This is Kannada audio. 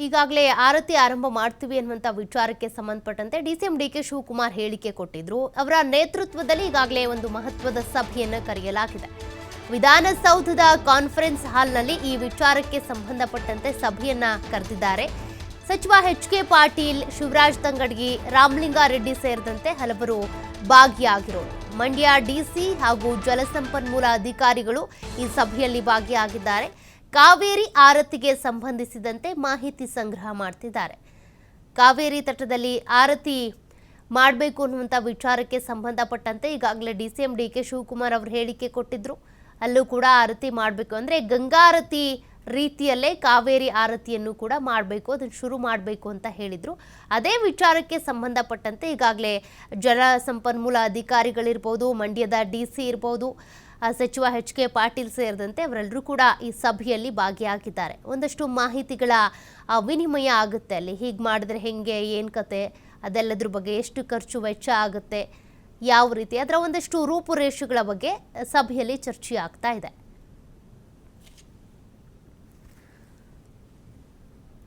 ಈಗಾಗಲೇ ಆರತಿ ಆರಂಭ ಮಾಡ್ತೀವಿ ಅನ್ನುವಂತ ವಿಚಾರಕ್ಕೆ ಸಂಬಂಧಪಟ್ಟಂತೆ ಡಿಸಿಎಂ ಡಿಕೆ ಶಿವಕುಮಾರ್ ಹೇಳಿಕೆ ಕೊಟ್ಟಿದ್ರು. ಅವರ ನೇತೃತ್ವದಲ್ಲಿ ಈಗಾಗಲೇ ಒಂದು ಮಹತ್ವದ ಸಭೆಯನ್ನು ಕರೆಯಲಾಗಿದೆ. ವಿಧಾನಸೌಧದ ಕಾನ್ಫರೆನ್ಸ್ ಹಾಲ್ನಲ್ಲಿ ಈ ವಿಚಾರಕ್ಕೆ ಸಂಬಂಧಪಟ್ಟಂತೆ ಸಭೆಯನ್ನ ಕರೆದಿದ್ದಾರೆ. ಸಚಿವ ಎಚ್.ಕೆ. ಪಾಟೀಲ್, ಶಿವರಾಜ್ ತಂಗಡಗಿ, ರಾಮಲಿಂಗಾರೆಡ್ಡಿ ಸೇರಿದಂತೆ ಹಲವರು ಭಾಗಿಯಾಗಿರೋರು. ಮಂಡ್ಯ ಡಿಸಿ ಹಾಗೂ ಜಲಸಂಪನ್ಮೂಲ ಅಧಿಕಾರಿಗಳು ಈ ಸಭೆಯಲ್ಲಿ ಭಾಗಿಯಾಗಿದ್ದಾರೆ. ಕಾವೇರಿ ಆರತಿಗೆ ಸಂಬಂಧಿಸಿದಂತೆ ಮಾಹಿತಿ ಸಂಗ್ರಹ ಮಾಡ್ತಿದ್ದಾರೆ. ಕಾವೇರಿ ತಟದಲ್ಲಿ ಆರತಿ ಮಾಡಬೇಕು ಅನ್ನುವಂಥ ವಿಚಾರಕ್ಕೆ ಸಂಬಂಧಪಟ್ಟಂತೆ ಈಗಾಗಲೇ ಡಿಸಿಎಂ ಡಿಕೆ ಶಿವಕುಮಾರ್ ಅವರು ಹೇಳಿಕೆ ಕೊಟ್ಟಿದ್ರು. ಅಲ್ಲೂ ಕೂಡ ಆರತಿ ಮಾಡಬೇಕು ಅಂದರೆ ಗಂಗಾ ಆರತಿ ರೀತಿಯಲ್ಲೇ ಕಾವೇರಿ ಆರತಿಯನ್ನು ಕೂಡ ಮಾಡಬೇಕು, ಅದನ್ನು ಶುರು ಮಾಡಬೇಕು ಅಂತ ಹೇಳಿದ್ರು. ಅದೇ ವಿಚಾರಕ್ಕೆ ಸಂಬಂಧಪಟ್ಟಂತೆ ಈಗಾಗಲೇ ಜಲಸಂಪನ್ಮೂಲ ಅಧಿಕಾರಿಗಳಿರ್ಬೋದು, ಮಂಡ್ಯದ ಡಿಸಿ ಇರ್ಬೋದು, ಸಚಿವ ಎಚ್.ಕೆ. ಪಾಟೀಲ್ ಸೇರಿದಂತೆ ಅವರೆಲ್ಲರೂ ಕೂಡ ಈ ಸಭೆಯಲ್ಲಿ ಭಾಗಿಯಾಗಿದ್ದಾರೆ. ಒಂದಷ್ಟು ಮಾಹಿತಿಗಳ ವಿನಿಮಯ ಆಗುತ್ತೆ. ಅಲ್ಲಿ ಹೀಗೆ ಮಾಡಿದ್ರೆ ಹೆಂಗೆ, ಏನು ಕತೆ, ಅದೆಲ್ಲದ್ರ ಬಗ್ಗೆ ಎಷ್ಟು ಖರ್ಚು ವೆಚ್ಚ ಆಗುತ್ತೆ, ಯಾವ ರೀತಿ, ಅದರ ಒಂದಷ್ಟು ರೂಪುರೇಷೆಗಳ ಬಗ್ಗೆ ಸಭೆಯಲ್ಲಿ ಚರ್ಚೆ ಆಗ್ತಾ ಇದೆ.